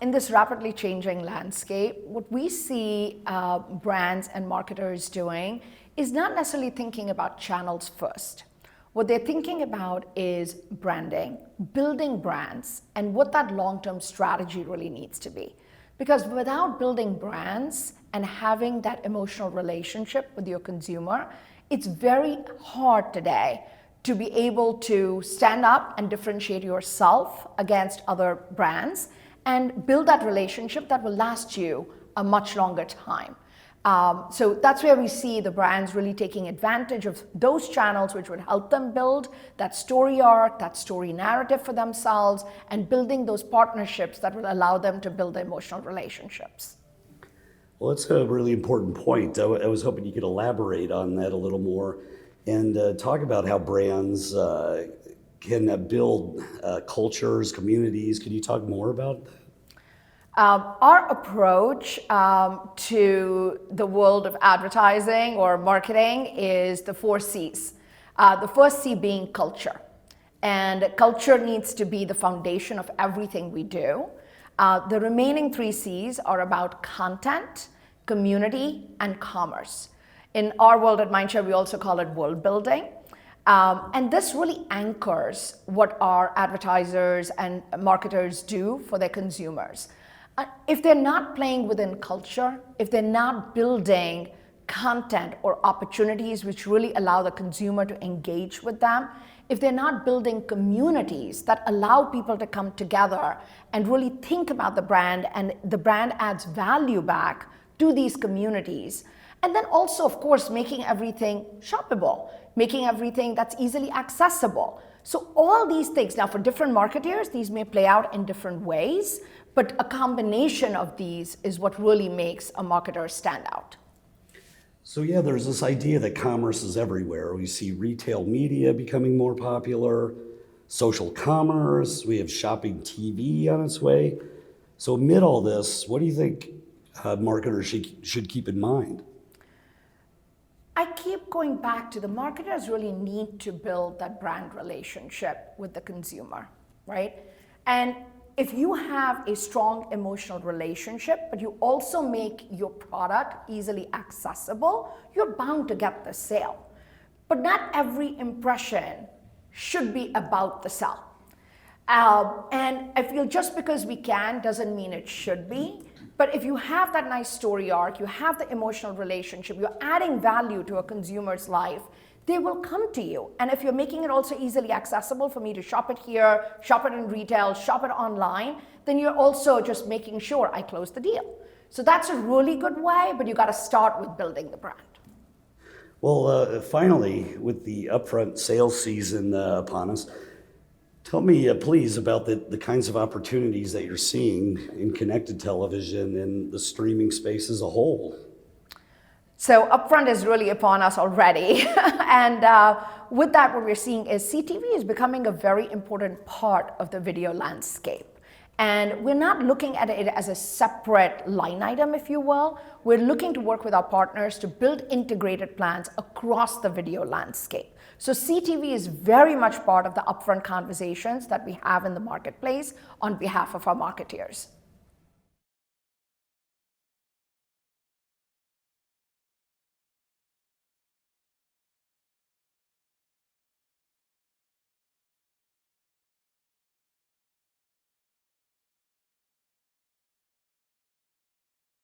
In this rapidly changing landscape, what we see brands and marketers doing is not necessarily thinking about channels first. What they're thinking about is branding, building brands, and what that long-term strategy really needs to be. Because without building brands and having that emotional relationship with your consumer, it's very hard today to be able to stand up and differentiate yourself against other brands and build that relationship that will last you a much longer time. So that's where we see the brands really taking advantage of those channels which would help them build that story arc, that story narrative for themselves, and building those partnerships that will allow them to build the emotional relationships. Well, that's a really important point. I was hoping you could elaborate on that a little more and talk about how brands can build cultures, communities. Could you talk more about that? Our approach to the world of advertising or marketing is the 4 C's. The first C being culture. And culture needs to be the foundation of everything we do. The remaining 3 C's are about content, community, and commerce. In our world at Mindshare, we also call it world building. And this really anchors what our advertisers and marketers do for their consumers. If they're not playing within culture, if they're not building content or opportunities which really allow the consumer to engage with them, if they're not building communities that allow people to come together and really think about the brand and the brand adds value back to these communities, and then also, of course, making everything shoppable, making everything that's easily accessible. So all these things, now for different marketers, these may play out in different ways, but a combination of these is what really makes a marketer stand out. So yeah, there's this idea that commerce is everywhere. We see retail media becoming more popular, social commerce, we have shopping TV on its way. So amid all this, what do you think marketers should keep in mind? I keep going back to the marketers really need to build that brand relationship with the consumer, right? And if you have a strong emotional relationship, but you also make your product easily accessible, you're bound to get the sale. But not every impression should be about the sell. And I feel just because we can doesn't mean it should be. But if you have that nice story arc, you have the emotional relationship, you're adding value to a consumer's life, they will come to you. And if you're making it also easily accessible for me to shop it here, shop it in retail, shop it online, then you're also just making sure I close the deal. So that's a really good way, but you got to start with building the brand. Well, finally, with the upfront sales season upon us, tell me, please, about the kinds of opportunities that you're seeing in connected television and the streaming space as a whole. So upfront is really upon us already. And with that, what we're seeing is CTV is becoming a very important part of the video landscape. And we're not looking at it as a separate line item, if you will. We're looking to work with our partners to build integrated plans across the video landscape. So CTV is very much part of the upfront conversations that we have in the marketplace on behalf of our marketeers.